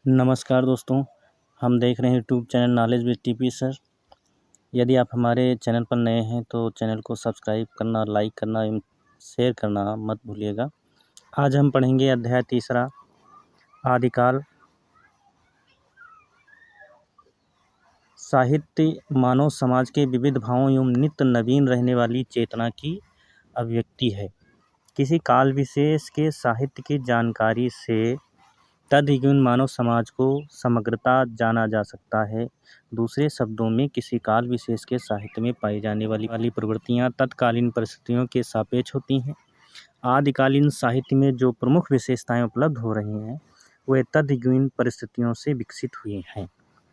नमस्कार दोस्तों, हम देख रहे हैं YouTube channel knowledge with TP sir. यदि आप हमारे चैनल पर नए हैं तो चैनल को सब्सक्राइब करना, लाइक करना एवं शेयर करना मत भूलिएगा। आज हम पढ़ेंगे अध्याय 3 आदिकाल। साहित्य मानव समाज के विविध भावों एवं नित्य नवीन रहने वाली चेतना की अभिव्यक्ति है। किसी काल विशेष के साहित्य की जानकारी से तदयुगीन मानव समाज को समग्रता जाना जा सकता है। दूसरे शब्दों में किसी काल विशेष के साहित्य में पाई जाने वाली प्रवृत्तियां तत्कालीन परिस्थितियों के सापेक्ष होती हैं। आदिकालीन साहित्य में जो प्रमुख विशेषताएं उपलब्ध हो रही हैं वे तदयुगीन परिस्थितियों से विकसित हुई हैं।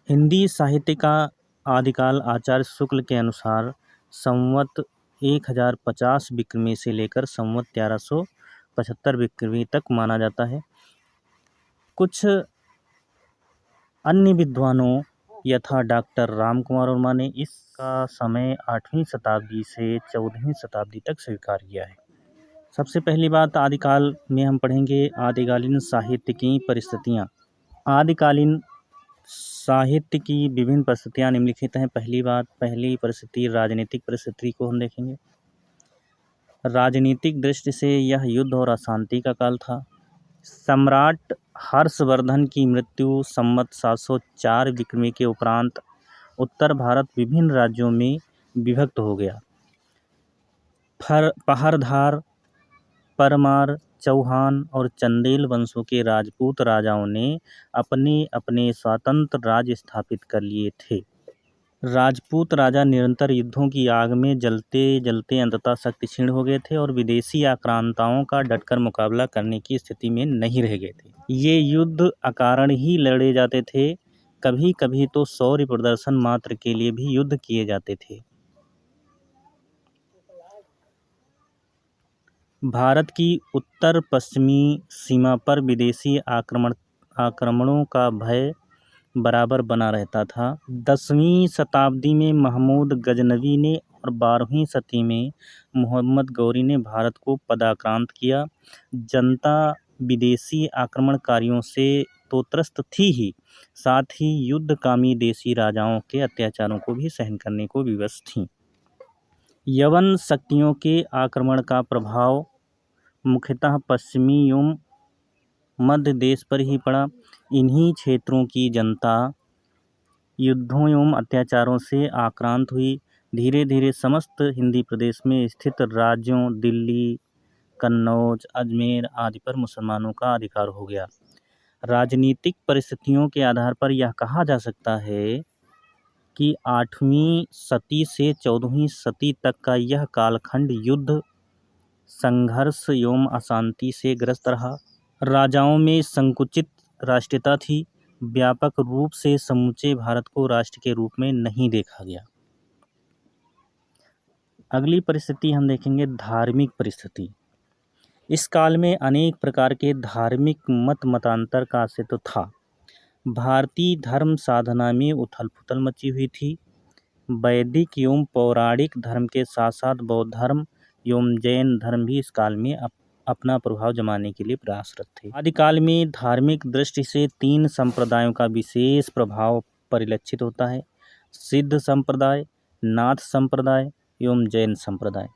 हिंदी साहित्य का आदिकाल आचार्य शुक्ल के अनुसार संवत 1050 विक्रमी से लेकर संवत 1375 विक्रमी तक माना जाता है। कुछ अन्य विद्वानों यथा डॉक्टर राम कुमार वर्मा ने इसका समय 8वीं शताब्दी से 14वीं शताब्दी तक स्वीकार किया है। सबसे पहली बात, आदिकाल में हम पढ़ेंगे आदिकालीन साहित्य की परिस्थितियाँ। आदिकालीन साहित्य की विभिन्न परिस्थितियाँ निम्नलिखित हैं। पहली परिस्थिति राजनीतिक परिस्थिति को हम देखेंगे। राजनीतिक दृष्टि से यह युद्ध और अशांति का काल था। सम्राट हर्षवर्धन की मृत्यु संवत 704 विक्रमी के उपरांत उत्तर भारत विभिन्न राज्यों में विभक्त हो गया। पहरधार, परमार, चौहान और चंदेल वंशों के राजपूत राजाओं ने अपने अपने स्वतंत्र राज्य स्थापित कर लिए थे। राजपूत राजा निरंतर युद्धों की आग में जलते जलते अंततः शक्ति क्षीण हो गए थे और विदेशी आक्रांताओं का डटकर मुकाबला करने की स्थिति में नहीं रह गए थे। ये युद्ध अकारण ही लड़े जाते थे, कभी कभी तो शौर्य प्रदर्शन मात्र के लिए भी युद्ध किए जाते थे। भारत की उत्तर पश्चिमी सीमा पर विदेशी आक्रमणों का भय बराबर बना रहता था। 10वीं शताब्दी में महमूद गजनवी ने और 12वीं शती में मोहम्मद गौरी ने भारत को पदाक्रांत किया। जनता विदेशी आक्रमणकारियों से तो त्रस्त थी ही, साथ ही युद्धकामी देशी राजाओं के अत्याचारों को भी सहन करने को विवश थीं। यवन शक्तियों के आक्रमण का प्रभाव मुख्यतः पश्चिमी एवं मध्य देश पर ही पड़ा। इन्हीं क्षेत्रों की जनता युद्धों एवं अत्याचारों से आक्रांत हुई। धीरे धीरे समस्त हिंदी प्रदेश में स्थित राज्यों दिल्ली, कन्नौज, अजमेर आदि पर मुसलमानों का अधिकार हो गया। राजनीतिक परिस्थितियों के आधार पर यह कहा जा सकता है कि 8वीं शती से 14वीं शती तक का यह कालखंड युद्ध, संघर्ष एवं अशांति से ग्रस्त रहा। राजाओं में संकुचित राष्ट्रीयता थी। व्यापक रूप से समूचे भारत को राष्ट्र के रूप में नहीं देखा गया। अगली परिस्थिति हम देखेंगे धार्मिक परिस्थिति। इस काल में अनेक प्रकार के धार्मिक मतांतर का अस्तित्व था। भारतीय धर्म साधना में उथल पुथल मची हुई थी। वैदिक एवं पौराणिक धर्म के साथ साथ बौद्ध धर्म एवं जैन धर्म भी इस काल में अपना प्रभाव जमाने के लिए प्रयासरत थे। आदिकाल में धार्मिक दृष्टि से 3 संप्रदायों का विशेष प्रभाव परिलक्षित होता है: सिद्ध संप्रदाय, नाथ संप्रदाय एवं जैन संप्रदाय।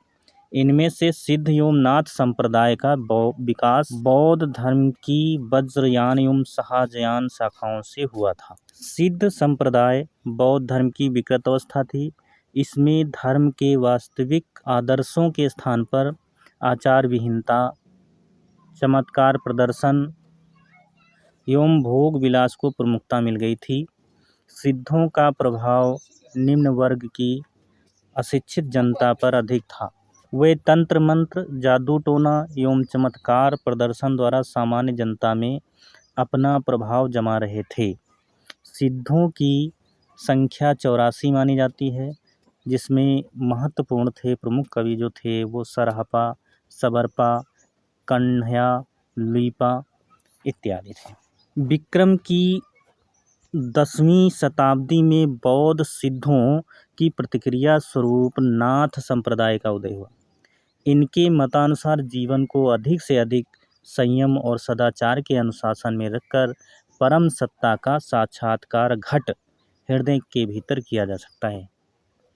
इनमें से सिद्ध एवं नाथ संप्रदाय का विकास बौद्ध धर्म की वज्रयान एवं शाहजयान शाखाओं से हुआ था। सिद्ध संप्रदाय बौद्ध धर्म की विकृत अवस्था थी। इसमें धर्म के वास्तविक आदर्शों के स्थान पर आचार विहीनता, चमत्कार प्रदर्शन एवं भोग विलास को प्रमुखता मिल गई थी। सिद्धों का प्रभाव निम्न वर्ग की अशिक्षित जनता पर अधिक था। वे तंत्र मंत्र, जादू टोना एवं चमत्कार प्रदर्शन द्वारा सामान्य जनता में अपना प्रभाव जमा रहे थे। सिद्धों की संख्या 84 मानी जाती है, जिसमें महत्वपूर्ण थे प्रमुख कवि जो थे वो सरहपा, सबरपा, कन्हैया, लुइपा इत्यादि थे। विक्रम की 10वीं शताब्दी में बौद्ध सिद्धों की प्रतिक्रिया स्वरूप नाथ संप्रदाय का उदय हुआ। इनके मतानुसार जीवन को अधिक से अधिक संयम और सदाचार के अनुशासन में रखकर परम सत्ता का साक्षात्कार घट हृदय के भीतर किया जा सकता है।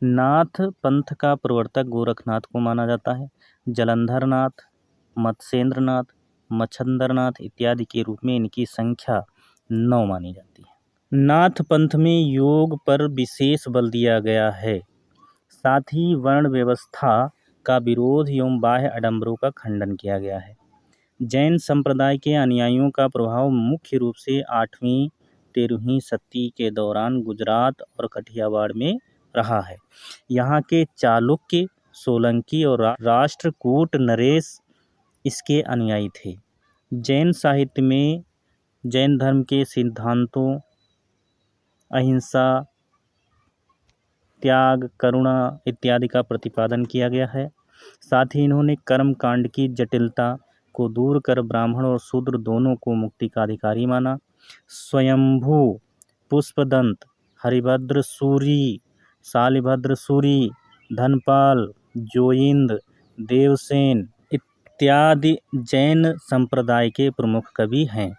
नाथ पंथ का प्रवर्तक गोरखनाथ को माना जाता है। जलंधर नाथ, मत्स्येंद्र नाथ, मच्छंदरनाथ इत्यादि के रूप में इनकी संख्या 9 मानी जाती है। नाथ पंथ में योग पर विशेष बल दिया गया है। साथ ही वर्ण व्यवस्था का विरोध एवं बाह्य आडंबरों का खंडन किया गया है। जैन संप्रदाय के अनुयायियों का प्रभाव मुख्य रूप से 8वीं 13वीं शती के दौरान गुजरात और कठियावाड़ में रहा है। यहाँ के चालुक्य, सोलंकी और राष्ट्रकूट नरेश इसके अनुयायी थे। जैन साहित्य में जैन धर्म के सिद्धांतों अहिंसा, त्याग, करुणा इत्यादि का प्रतिपादन किया गया है। साथ ही इन्होंने कर्म कांड की जटिलता को दूर कर ब्राह्मण और शूद्र दोनों को मुक्ति का अधिकारी माना। स्वयंभू, पुष्पदंत, हरिभद्र सूरी, शालिभद्र सूरी, धनपाल, जोयिंद, देवसेन इत्यादि जैन संप्रदाय के प्रमुख कवि हैं।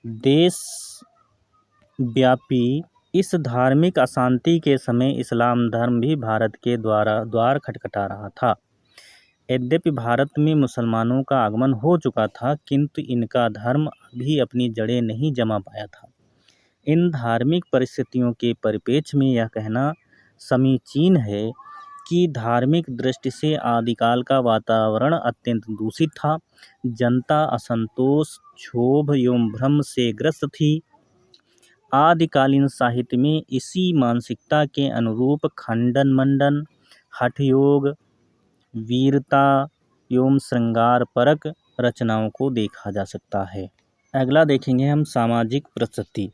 देश व्यापी इस धार्मिक अशांति के समय इस्लाम धर्म भी भारत के द्वार खटखटा रहा था। यद्यपि भारत में मुसलमानों का आगमन हो चुका था, किंतु इनका धर्म अभी अपनी जड़ें नहीं जमा पाया था। इन धार्मिक परिस्थितियों के परिप्रेक्ष्य में यह कहना समीचीन है कि धार्मिक दृष्टि से आदिकाल का वातावरण अत्यंत दूषित था। जनता असंतोष, क्षोभ एवं भ्रम से ग्रस्त थी। आदिकालीन साहित्य में इसी मानसिकता के अनुरूप खंडन मंडन, हठ योग, वीरता एवं श्रृंगार परक रचनाओं को देखा जा सकता है। अगला देखेंगे हम सामाजिक परिस्थिति।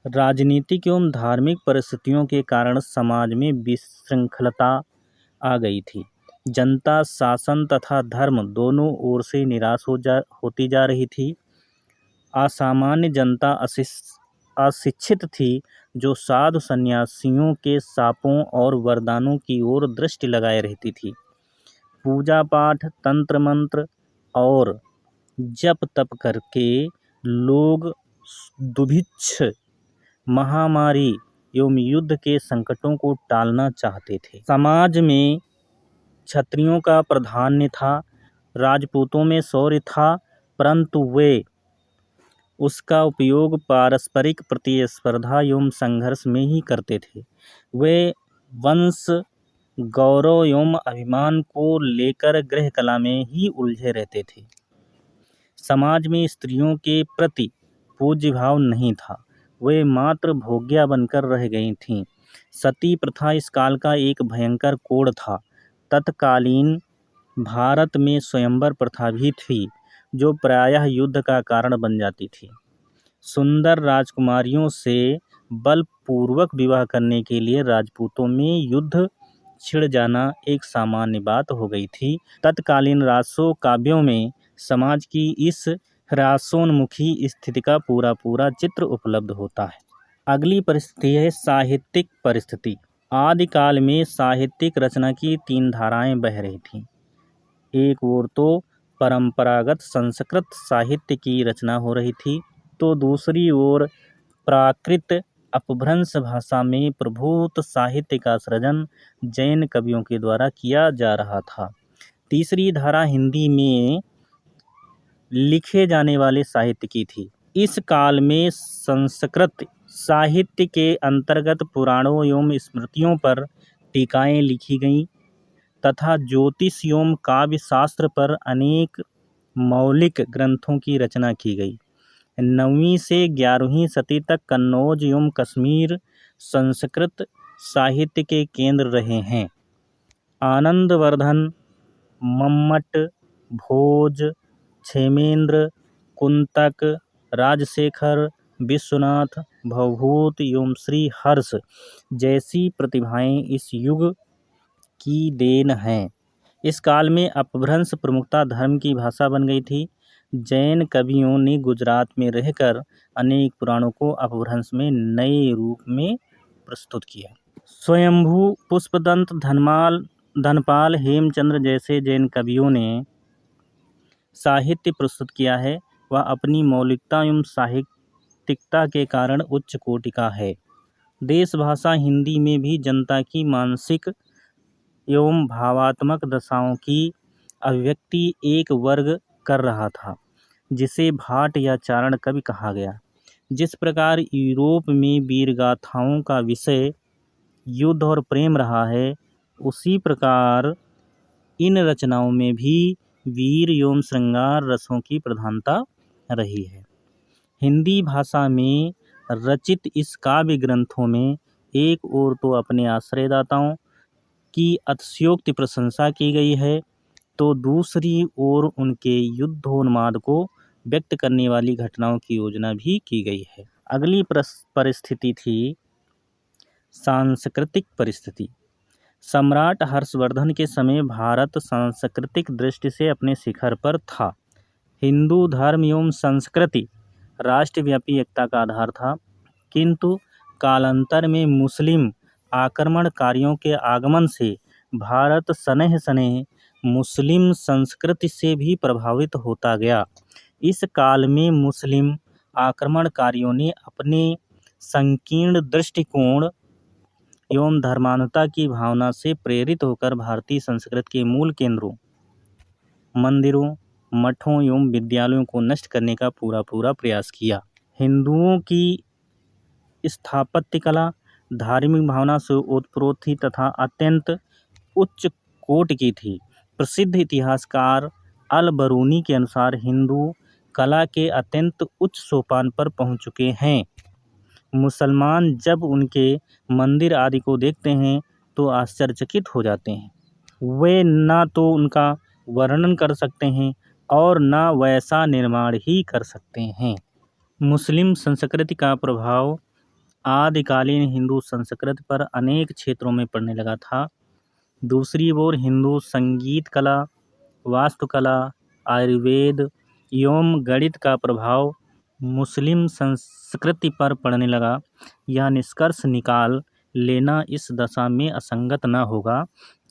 राजनीतिक एवं धार्मिक परिस्थितियों के कारण समाज में विशृंखलता आ गई थी। जनता शासन तथा धर्म दोनों ओर से निराश होती जा रही थी। असामान्य जनता अशिक्षित थी, जो साधु सन्यासियों के शापों और वरदानों की ओर दृष्टि लगाए रहती थी। पूजा पाठ, तंत्र मंत्र और जप तप करके लोग दुभिक्ष, महामारी एवं युद्ध के संकटों को टालना चाहते थे। समाज में क्षत्रियों का प्राधान्य था, राजपूतों में शौर्य था, परंतु वे उसका उपयोग पारस्परिक प्रतिस्पर्धा एवं संघर्ष में ही करते थे। वे वंश, गौरव एवं अभिमान को लेकर गृह कला में ही उलझे रहते थे। समाज में स्त्रियों के प्रति पूज्य भाव नहीं था, वे मात्र भोग्या बनकर रह गई थीं। सती प्रथा इस काल का एक भयंकर कोड़ था। तत्कालीन भारत में स्वयंवर प्रथा भी थी, जो प्रायः युद्ध का कारण बन जाती थी। सुंदर राजकुमारियों से बलपूर्वक विवाह करने के लिए राजपूतों में युद्ध छिड़ जाना एक सामान्य बात हो गई थी। तत्कालीन रासो काव्यों में समाज की इस ह्रासोन्मुखी स्थिति का पूरा चित्र उपलब्ध होता है। अगली परिस्थिति है साहित्यिक परिस्थिति। आदिकाल में साहित्यिक रचना की 3 धाराएं बह रही थीं। एक ओर तो परंपरागत संस्कृत साहित्य की रचना हो रही थी, तो दूसरी ओर प्राकृत अपभ्रंश भाषा में प्रभूत साहित्य का सृजन जैन कवियों के द्वारा किया जा रहा था। तीसरी धारा हिंदी में लिखे जाने वाले साहित्य की थी। इस काल में संस्कृत साहित्य के अंतर्गत पुराणों एवं स्मृतियों पर टीकाएं लिखी गईं तथा ज्योतिष एवं काव्य शास्त्र पर अनेक मौलिक ग्रंथों की रचना की गई। 9वीं से 11वीं शती तक कन्नौज एवं कश्मीर संस्कृत साहित्य के केंद्र रहे हैं। आनंदवर्धन, मम्मट, भोज, क्षेमेंद्र, कुंतक, राजशेखर, विश्वनाथ, भवभूत एवं श्री हर्ष जैसी प्रतिभाएं इस युग की देन हैं। इस काल में अपभ्रंश प्रमुखता धर्म की भाषा बन गई थी। जैन कवियों ने गुजरात में रहकर अनेक पुराणों को अपभ्रंश में नए रूप में प्रस्तुत किया। स्वयंभू, पुष्पदंत, धनपाल, हेमचंद्र जैसे जैन कवियों ने साहित्य प्रस्तुत किया है। वह अपनी मौलिकता एवं साहित्यिकता के कारण उच्च कोटि का है। देश भाषा हिंदी में भी जनता की मानसिक एवं भावात्मक दशाओं की अभिव्यक्ति एक वर्ग कर रहा था, जिसे भाट या चारण कवि कहा गया। जिस प्रकार यूरोप में वीरगाथाओं का विषय युद्ध और प्रेम रहा है, उसी प्रकार इन रचनाओं में भी वीर एवं श्रृंगार रसों की प्रधानता रही है। हिंदी भाषा में रचित इस काव्य ग्रंथों में एक ओर तो अपने आश्रयदाताओं की अतिशयोक्ति प्रशंसा की गई है, तो दूसरी ओर उनके युद्धोन्माद को व्यक्त करने वाली घटनाओं की योजना भी की गई है। अगली परिस्थिति थी सांस्कृतिक परिस्थिति। सम्राट हर्षवर्धन के समय भारत सांस्कृतिक दृष्टि से अपने शिखर पर था। हिंदू धर्म एवं संस्कृति राष्ट्रव्यापी एकता का आधार था, किंतु कालांतर में मुस्लिम आक्रमणकारियों के आगमन से भारत सनेह सनेह मुस्लिम संस्कृति से भी प्रभावित होता गया। इस काल में मुस्लिम आक्रमणकारियों ने अपने संकीर्ण दृष्टिकोण एवं धर्मांधता की भावना से प्रेरित होकर भारतीय संस्कृति के मूल केंद्रों, मंदिरों, मठों एवं विद्यालयों को नष्ट करने का पूरा प्रयास किया। हिंदुओं की स्थापत्य कला धार्मिक भावना से ओतप्रोत थी तथा अत्यंत उच्च कोटि की थी। प्रसिद्ध इतिहासकार अल बरूनी के अनुसार हिंदू कला के अत्यंत उच्च सोपान पर पहुंच चुके हैं। मुसलमान जब उनके मंदिर आदि को देखते हैं तो आश्चर्यचकित हो जाते हैं। वे ना तो उनका वर्णन कर सकते हैं और ना वैसा निर्माण ही कर सकते हैं। मुस्लिम संस्कृति का प्रभाव आदिकालीन हिंदू संस्कृति पर अनेक क्षेत्रों में पड़ने लगा था। दूसरी ओर हिंदू संगीत कला, वास्तुकला, आयुर्वेद एवं गणित का प्रभाव मुस्लिम संस्कृति पर पड़ने लगा। यह निष्कर्ष निकाल लेना इस दशा में असंगत न होगा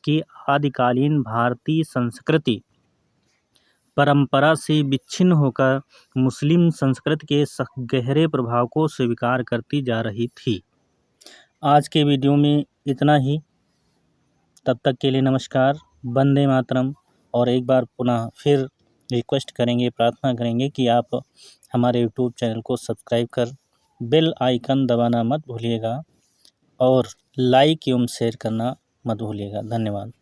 कि आदिकालीन भारतीय संस्कृति परंपरा से विच्छिन्न होकर मुस्लिम संस्कृति के गहरे प्रभाव को स्वीकार करती जा रही थी। आज के वीडियो में इतना ही। तब तक के लिए नमस्कार, वंदे मातरम। और एक बार पुनः फिर रिक्वेस्ट करेंगे, प्रार्थना करेंगे कि आप हमारे यूट्यूब चैनल को सब्सक्राइब कर बेल आइकन दबाना मत भूलिएगा और लाइक एवं शेयर करना मत भूलिएगा। धन्यवाद।